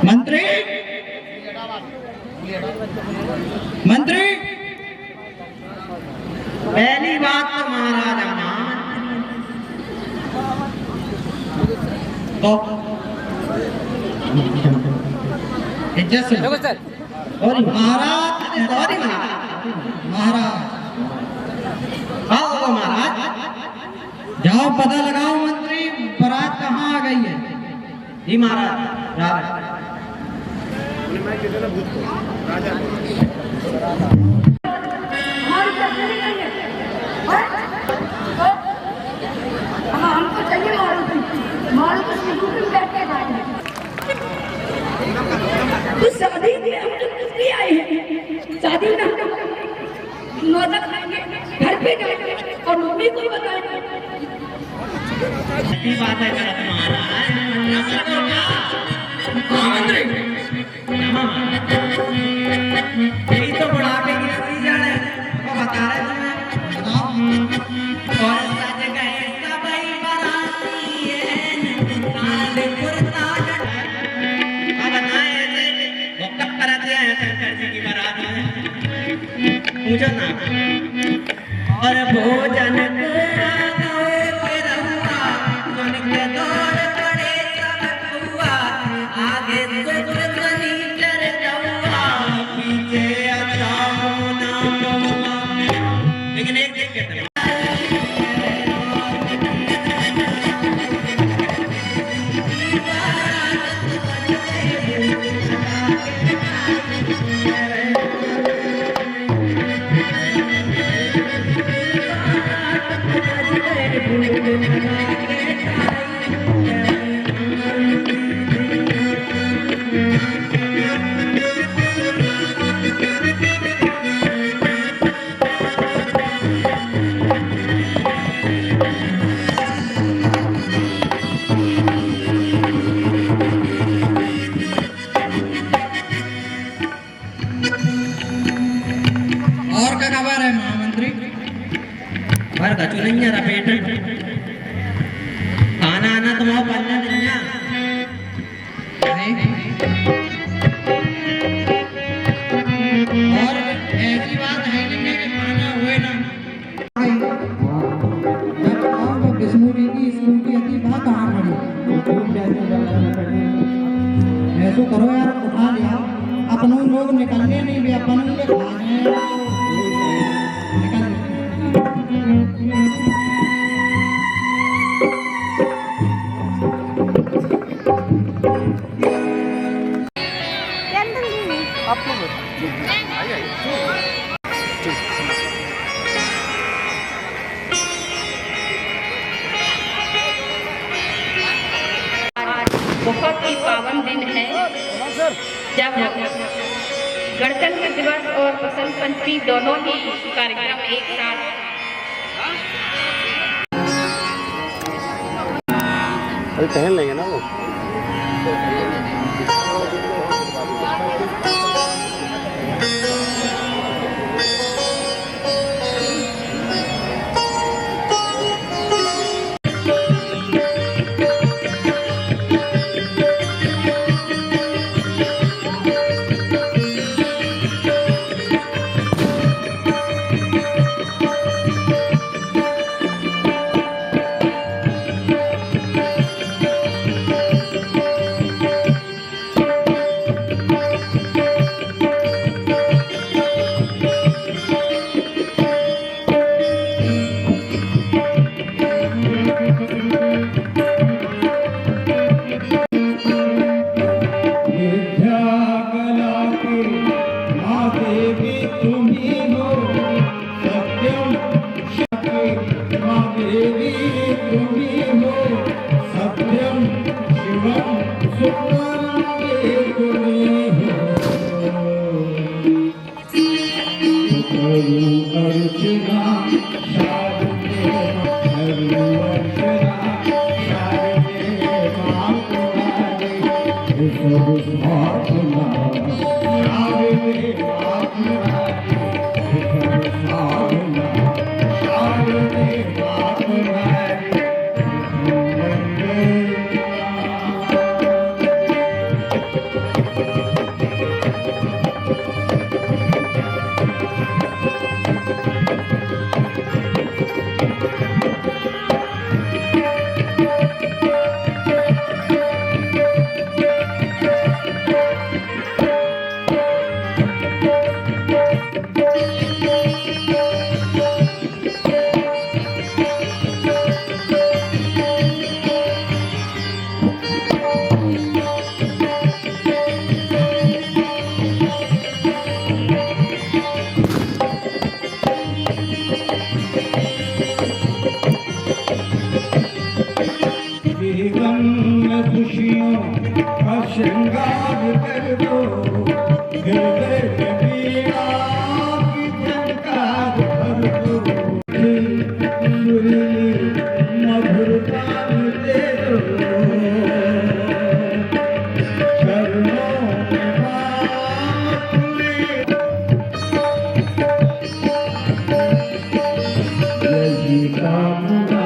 मंत्री मंत्री पहली बात तो महाराज तो इज्जत से और महाराज सॉरी महाराज आओ महाराज जाओ पता लगाओ मंत्री बारात कहाँ आ गई है। जी महाराज राज हमको चाहिए माल को करके तो शादी में हम लोग कुछ नहीं आए हैं। शादी में हम लोग नौतक खाएंगे, घर पे जाएंगे और मम्मी को बताएंगे। बात है यही तो बुढ़ापे की नतीजा है। वो बता रहे पूजन और भोजन लेकिन एक देख के खबर है महामंत्री पर कछु नहीं है रपेट खाना आना तो वहाँ बनना नहीं है। और ऐसी बात है नहीं कि खाना हुए ना जब विष्णु जी की स्कूल की अति बात कहाँ खड़ी ऐसो करो यार उठा लिया अपनों लोग निकलने नहीं भी अपन लोग खाने बहुत ही पावन दिन है जब गणतंत्र दिवस और बसंत पंचमी दोनों ही कार्यक्रम एक साथ अरे पहन लेंगे ना वो। जीवन में खुशियों का श्रृंगार कर दो, हृदय में वीणा की झनकार भर दो, सुरीली मधुरता दे दो, चरणों में बात यही कामना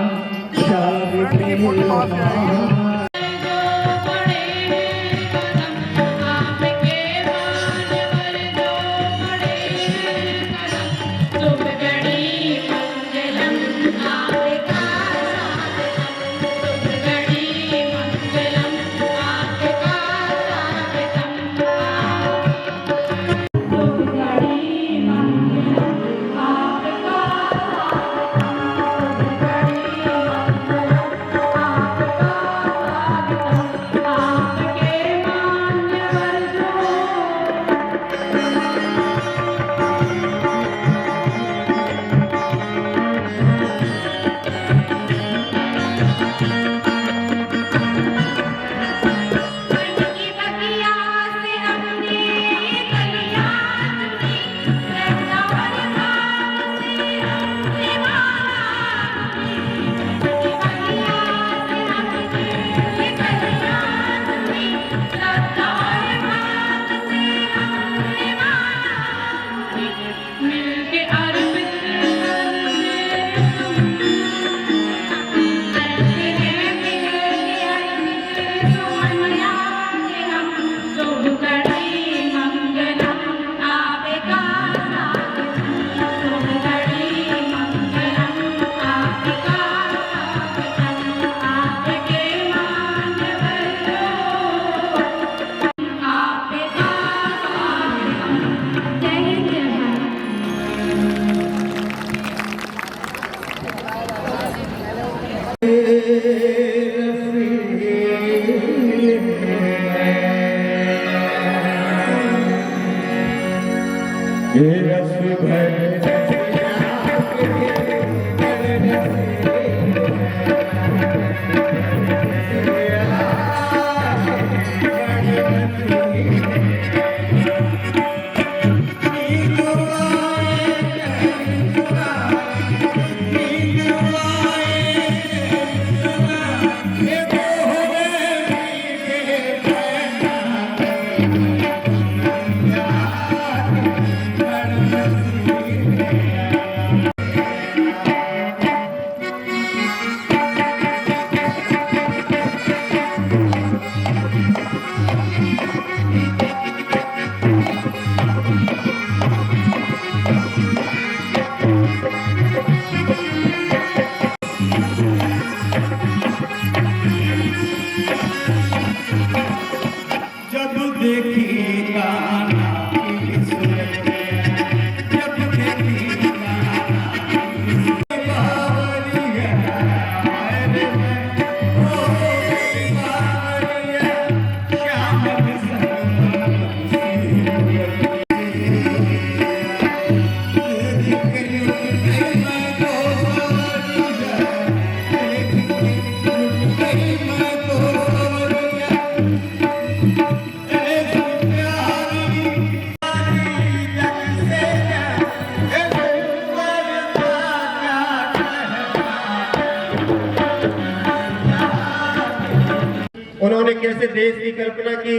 देश की कल्पना की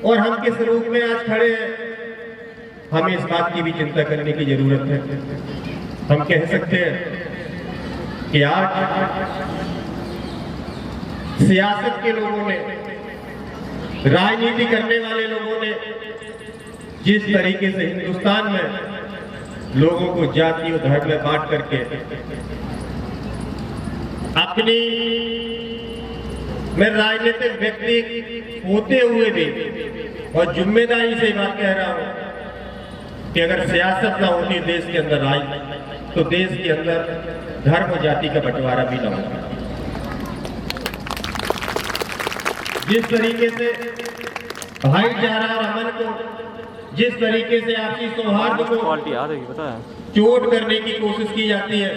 और हम किस रूप में आज खड़े हैं, हमें इस बात की भी चिंता करने की जरूरत है। हम कह सकते हैं कि आज सियासत के लोगों ने, राजनीति करने वाले लोगों ने जिस तरीके से हिंदुस्तान में लोगों को जाति और धर्म में बांट करके अपनी, मैं राजनीतिक व्यक्ति होते हुए भी और जिम्मेदारी से बात कह रहा हूं कि अगर सियासत ना होती देश के अंदर राज, तो देश के अंदर धर्म और जाति का बंटवारा भी ना होता। जिस तरीके से भाईचारा और अमन को, जिस तरीके से आपसी सौहार्द को चोट करने की कोशिश की जाती है,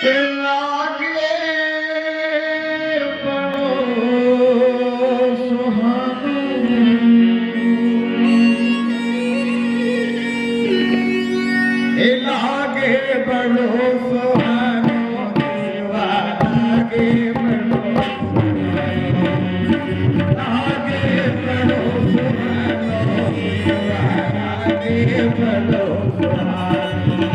लागे बड़ो सुहानो लागे बड़ो सुहानो देवा लागे बड़ो लागे बड़ो सुहानो देवा लागे बड़ो सुहानो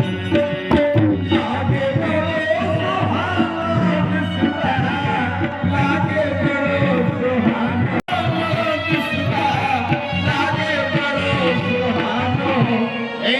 लागे बड़ो सुहानो लागे बड़ो सुहानो ए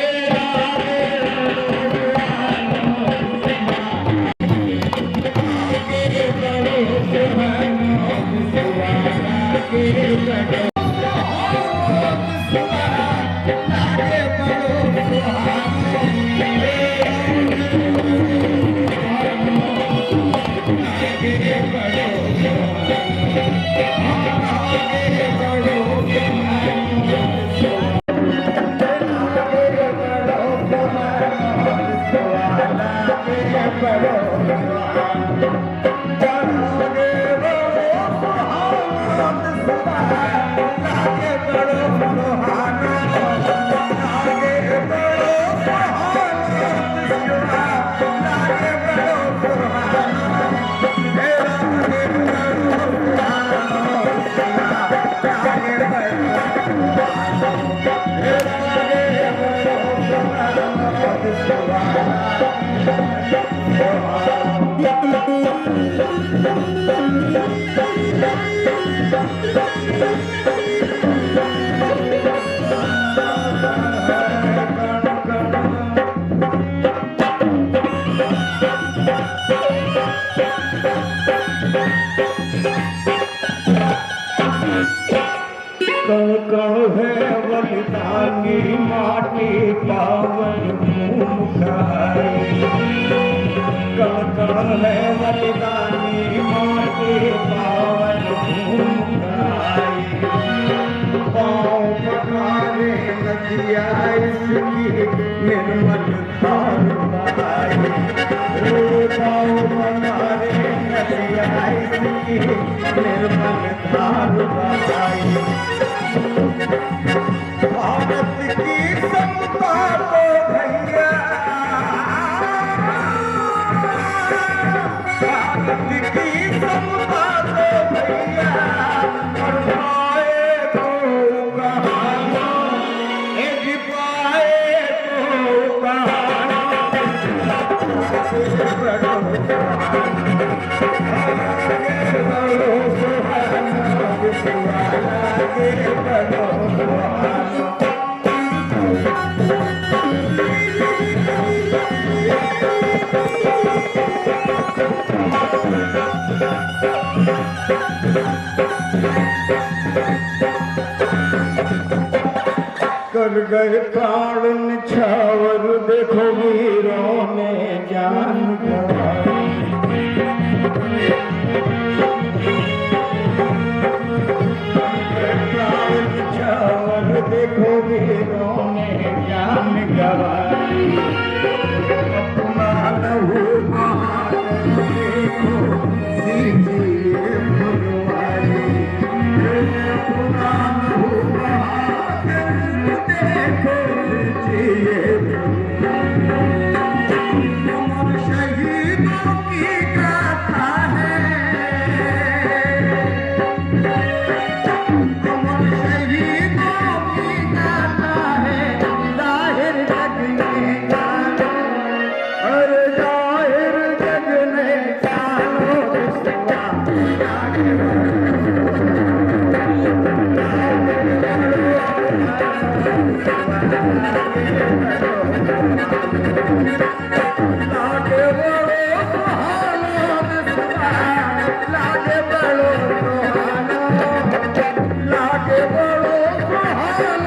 कण कण है बलिदानी माटी पावन भूम खाई कण कण है बलिदानी माटी पावन भूम खाई पाँव पखारे नदिया इसकी निर्मल धार बहाई पाँव पखारे नदिया इसकी निर्मल धार बहाई भारत की समता को भैया भारत की समता को भैया पाए तो कहाना एक पाए तो कहाना कर गए प्राण निछावर देखो वीरों ने जान गंवाई प्राण निछावर देखो वीरों ने जान गंवाई अपना लहू देखो सीधे भगवाई अपना लहू शहीदों की गाथा है शहीदों की गाथा है जाहिर जग ने जानो अरे जाहिर जग ने जानो लागे बड़ो लागे बड़ो लागे बड़ो लागे बड़ो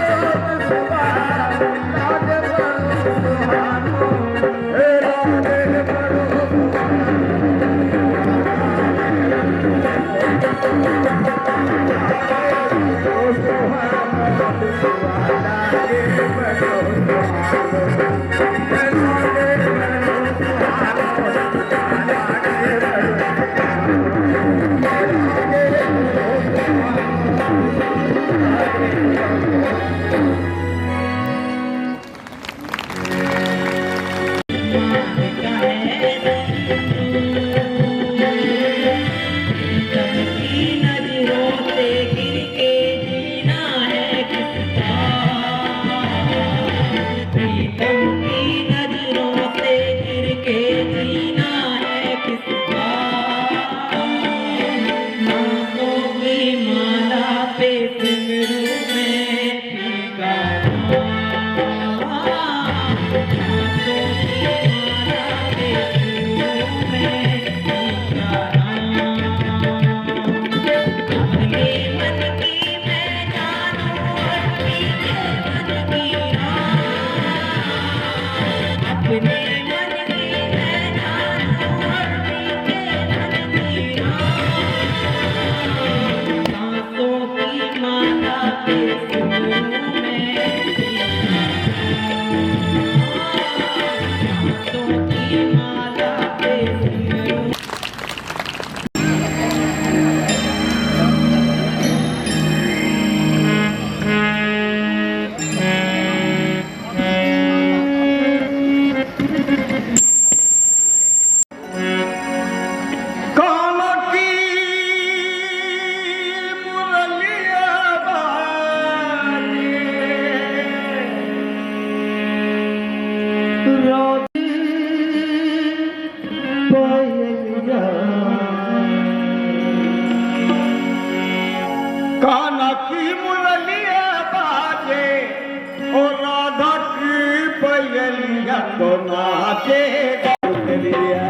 तो नाचेगा गुजरिया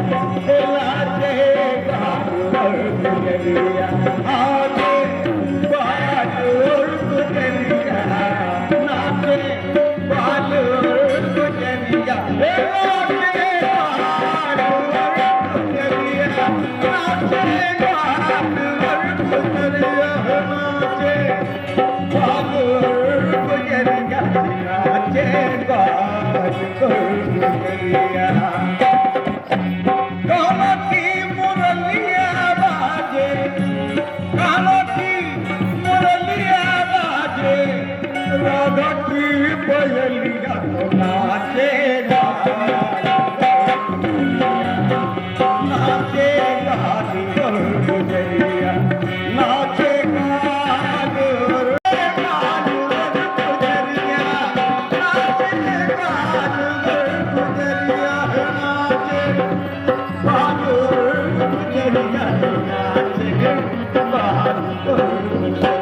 नाचेगा गुजरिया आगे बाल और गुजरिया नाचे बाल और गुजरिया नाचे बाल और गुजरिया नाचे बाल और गुजरिया नाचे बाल और गुजरिया नाचे बाल और गुजरिया काला की मुरलिया बाजे काला की मुरलिया बाजे राधा की बयलिया तो नाचेगा नाचेगा और गुजरिया नाचेगा और गुजरिया नाचेगा और गुजरिया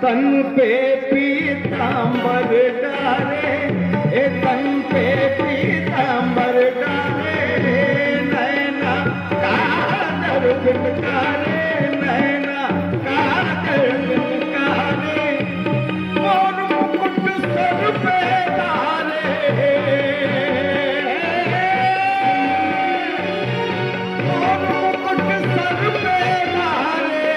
तन पे पीतांबर डारे तन पे पीतांबर डारे नैना कादर बिनकारे नैना कादर बिनकारे मोर मुकुट सर पे डारे मोर मुकुट सर पे डारे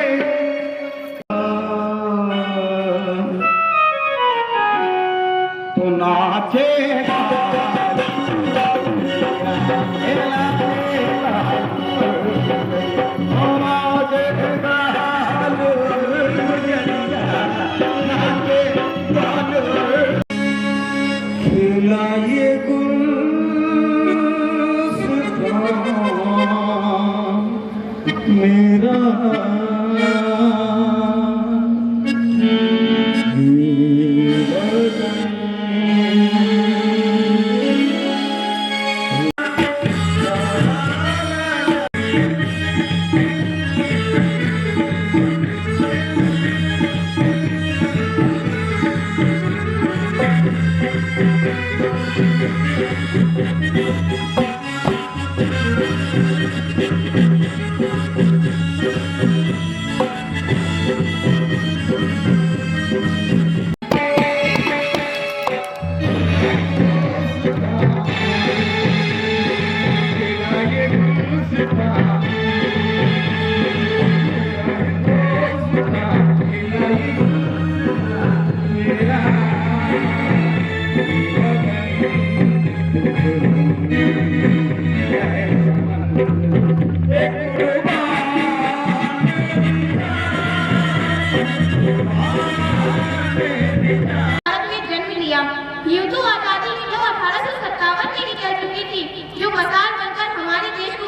तो नाचेगा खिलाइए मेरा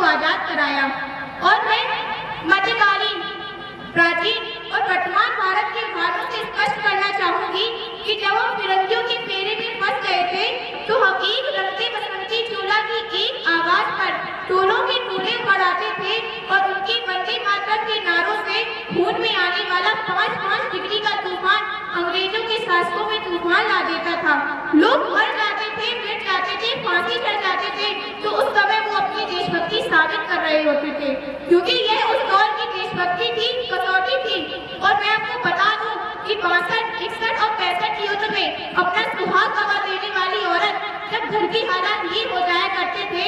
आजाद कराया। और मैं मध्यकालीन, प्राचीन और वर्तमान भारत के घाटों से स्पष्ट करना चाहूंगी कि जब वो फिरंगियों के फेरे में फंस गए थे तो हकीक रंगते बसंती चोला की एक आवाज पर टोलों के टोले बढ़ाते थे और उनके वंदे मातरम के नारों से खून में आने वाला 5-5 डिग्री का तूफान अंग्रेजों के शासकों में तूफान ला देता था। लोग मर जाते थे, मिट जाते थे, फांसी चढ़ जाते थे, तो उस समय वो अपनी देशभक्ति साबित कर रहे होते थे, क्योंकि यह उस दौर की देशभक्ति थी, कसौटी थी। और मैं आपको बता दूं कि 62, 61 और 65 युद्ध में अपना सुहाग गवा देने वाली औरत जब घर की हालात ये हो जाया करते थे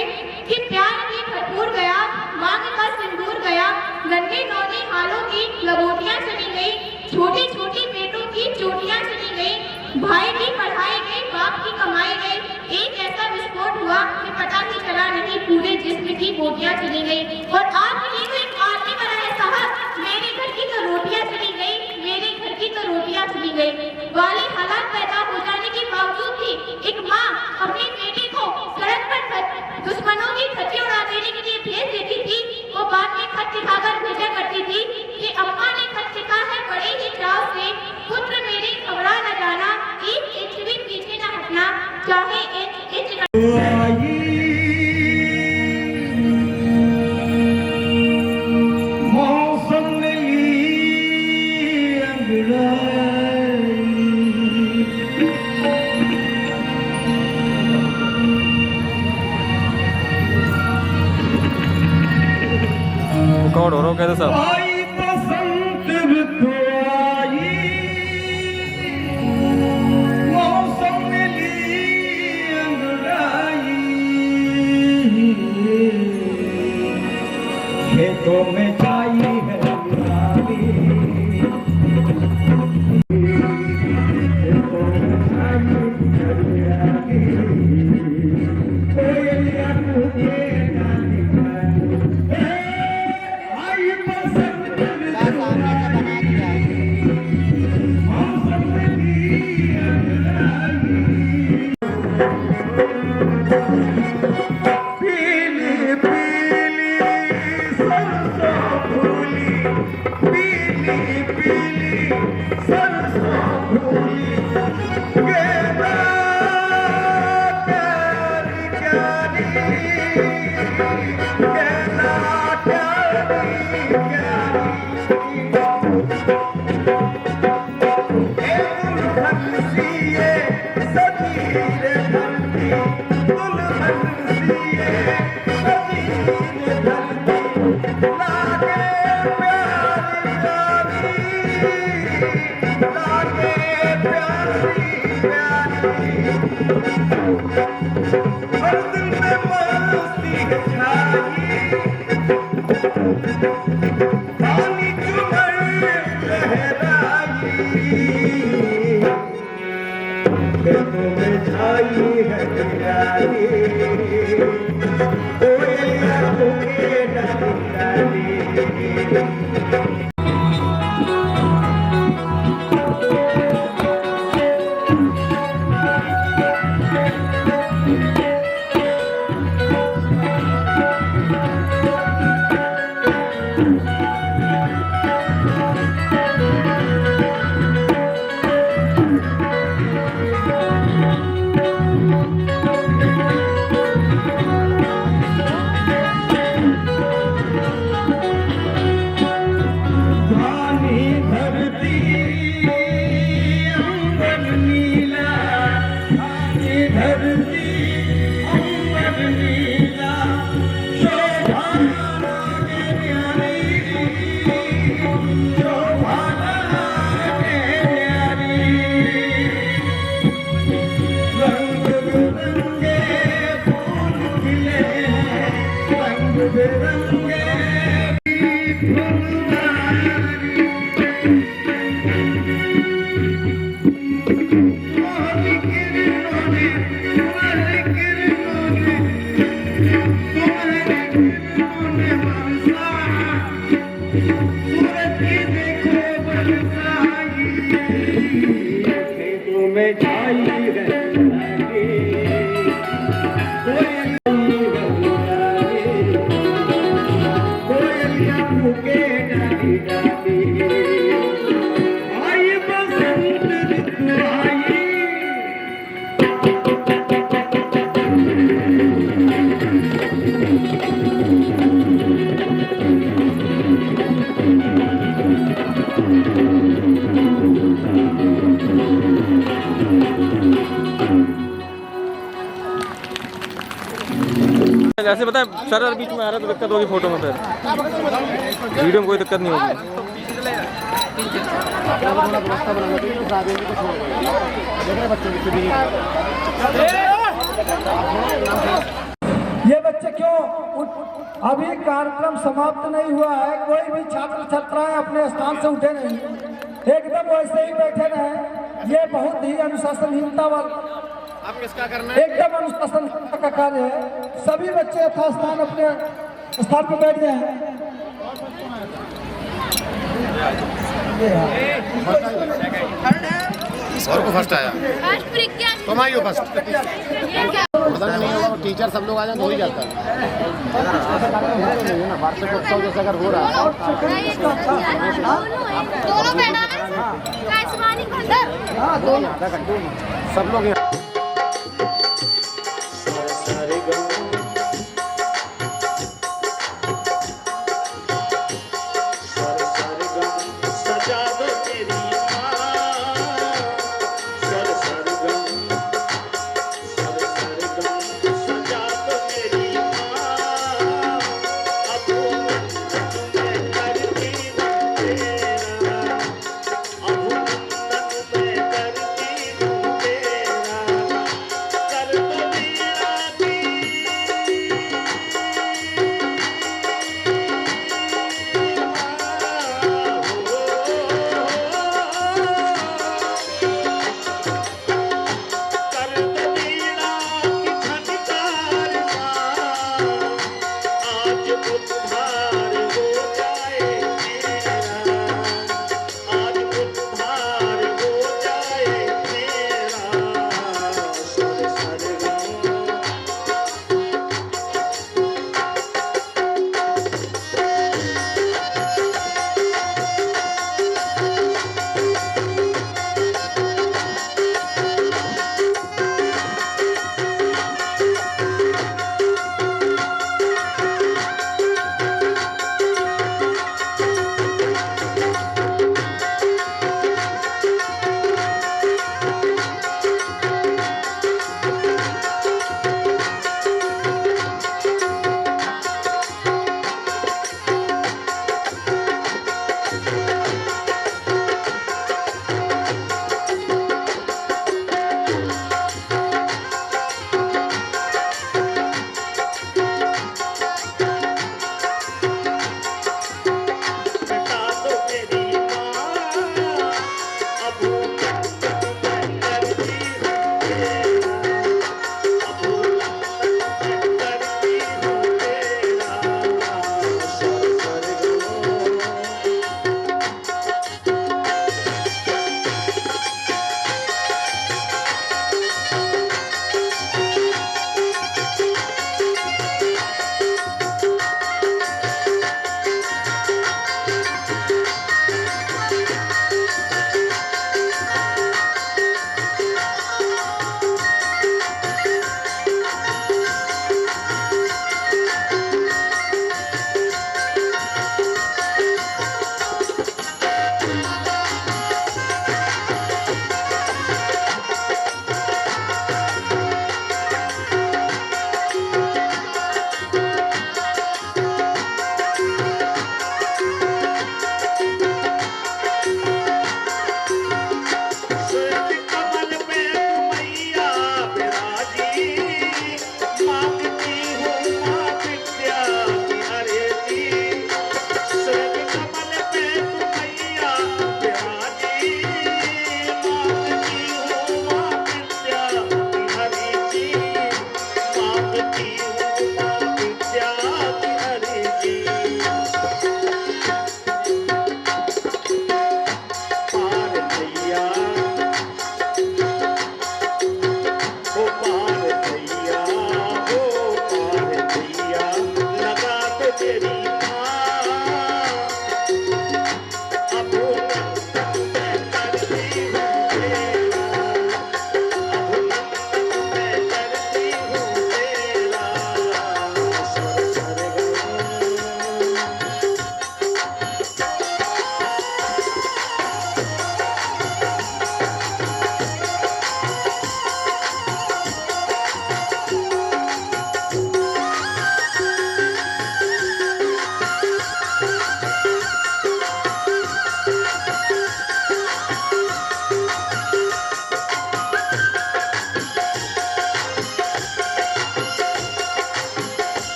कि प्यार की भरपूर गया, मांग का सिंदूर गया, नन्हे नौने हालों की लबोटियां चली गई, छोटी छोटी बेटों की चोटियां चली गई, भाई की पढ़ाई गई, बाप की कमाई गई, एक ऐसा विस्फोट हुआ कि पता ही चला नहीं पूरे जिस्म की बोटियां चली गई। और आपके लिए तो एक आदमी बना है साहब, मेरे घर की तो रोटियां चली गई, मेरे घर की तो रोटियां चली गई वाले हालात पैदा हो जाने के बावजूद भी एक माँ अपने बेटे को सड़क पर दुश्मनों की धज्जियां उड़ा देने के लिए भेज देती थी। वो बाद में खत दिखाकर भेजा करती थी कि अम्मा ने खत लिखा है बड़े ही चाव से, पुत्र मेरे घबरा न जाना, रिकॉर्ड हो रहा हो कैसे सब आई बसंत ऋतु आई, मौसम मिली अंगड़ाई, खेतों में छाई है हरियाली, खेतों में छाई हरियाली, कोयलिया कूके गाने गाने, आई बसंत ऋतु आई, मौसम मिली अंगड़ाई, पीली पीली सरसों फूली, पीली पीली सरसों फूली, गेंदा प्यारी प्यारी, गेंदा प्यारी प्यारी, दुल्हन सिए सजी रे धरती, दुल्हन सिए सजी रे धरती, लागे प्यारी प्यारी, लागे प्यारी प्यारी, हर दिल में मस्ती है छाई, पानी चुमर लहराई, खेतों में छाई है हरियाली, कोयलिया कूके डाली डाली। धानी धरती अंबर नीला, धानी धरती अंबर नीला, शोभा लागे न्यारी, शोभा लागे न्यारी, रंग बिरंगे फूल खिले हैं, रंग बिरंगे खेतों में छाई है हरियाली, कोयलिया कूके डाली डाली, आई बसंत ऋतु आई। ऐसे बताए सर बीच में आ रहा तो दिक्कत होगी फोटो में, फिर वीडियो में कोई दिक्कत नहीं होगी। ये बच्चे क्यों अभी कार्यक्रम समाप्त नहीं हुआ है, कोई भी छात्र छात्राएं अपने स्थान से उठे नहीं, एकदम वैसे ही बैठे रहे। ये बहुत ही अनुशासनहीनता वाला, आप किसका करना एकदम अनुशासन का कार्य है। सभी बच्चे यथास्थान अपने स्थान पर बैठ जाए। और को फर्स्ट आया, तुम आई हो फर्स्ट, पता नहीं होगा टीचर सब लोग आ जाए तो हो ही जाता है। वार्षिक उत्सव जैसे अगर हो रहा है आधा घंटे सब लोग तेरी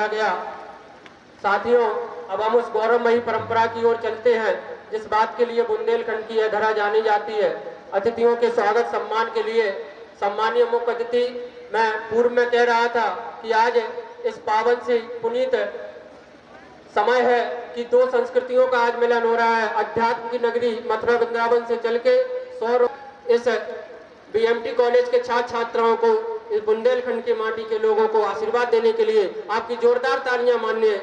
गया। साथियों, अब हम उस गौरवमयी परंपरा की ओर चलते हैं जिस बात के लिए बुंदेलखंड की यह धरा जानी जाती है। अतिथियों के स्वागत सम्मान के लिए सम्मानीय मुख्य अतिथि, मैं पूर्व में कह रहा था कि आज इस पावन से पुनीत समय है कि दो संस्कृतियों का आज मिलन हो रहा है। अध्यात्म की नगरी मथुरा वृंदावन से चल के इस बीएमटी कॉलेज के छात्र छात्राओं को, इस बुंदेलखंड के माटी के लोगों को आशीर्वाद देने के लिए आपकी जोरदार तालियां माननीय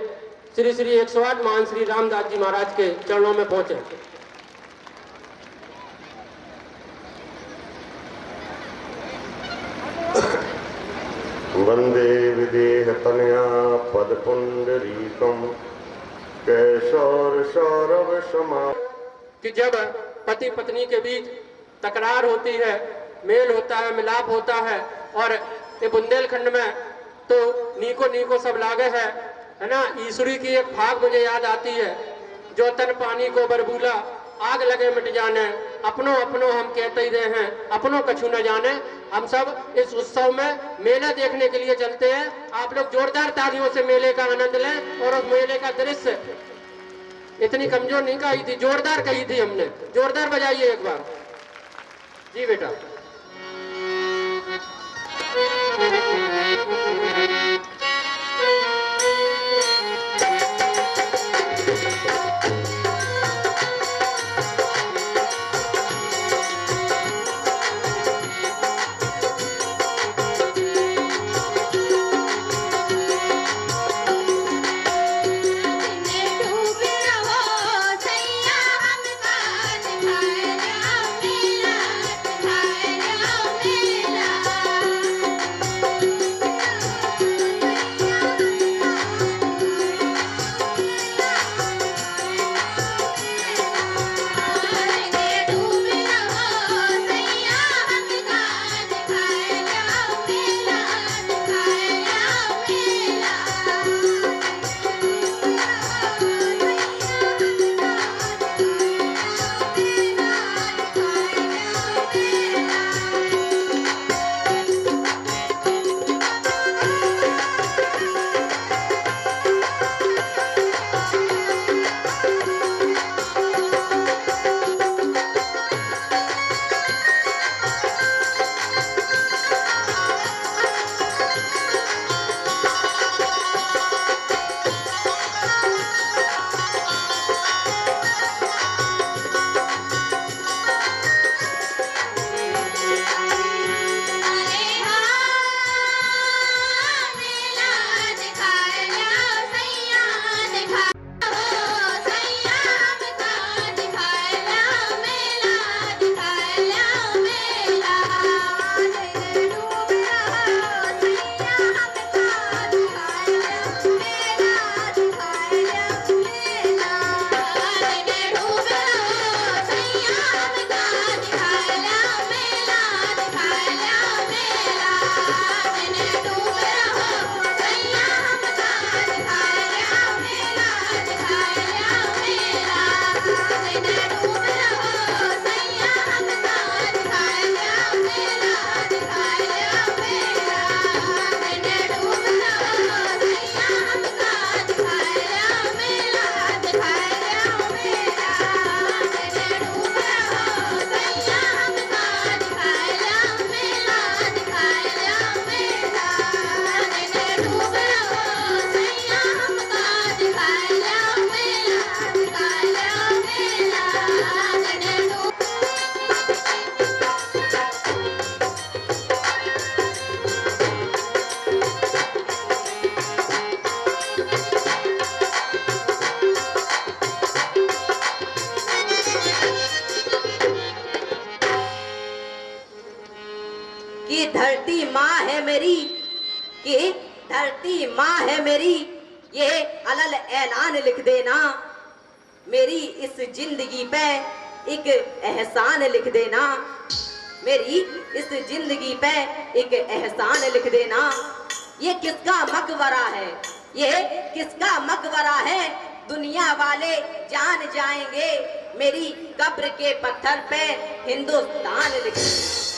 श्री श्री 108 महान श्री रामदास जी महाराज के चरणों में पहुंचे। वंदे विदेह तनया पद पुंडरीकम कैशोर सौरभ समा। कि जब पति पत्नी के बीच तकरार होती है, मेल होता है, मिलाप होता है, और ये बुंदेलखंड में तो नीको नीको सब लागे है ना। ईश्वरी की एक भाग मुझे याद आती है, जो तन पानी को बरबूला आग लगे मिट जाने, अपनों अपनों हम कहते ही रहे हैं, अपनों कछु न जाने। हम सब इस उत्सव में मेला देखने के लिए चलते हैं। आप लोग जोरदार तालियों से मेले का आनंद लें और उस मेले का दृश्य, इतनी कमजोर नहीं कही थी, जोरदार कही थी हमने, जोरदार बजाइए एक बार जी बेटा। सैया हम काज खाए जा मेला खाए कि धरती माँ है मेरी, कि धरती माँ है मेरी, ये अलल ऐलान लिख देना। मेरी इस जिंदगी पे एक एहसान लिख देना। मेरी इस जिंदगी पे एक एहसान लिख देना। ये किसका मकबरा है, ये किसका मकबरा है, दुनिया वाले जान जाएंगे। मेरी कब्र के पत्थर पे हिंदुस्तान लिख देना।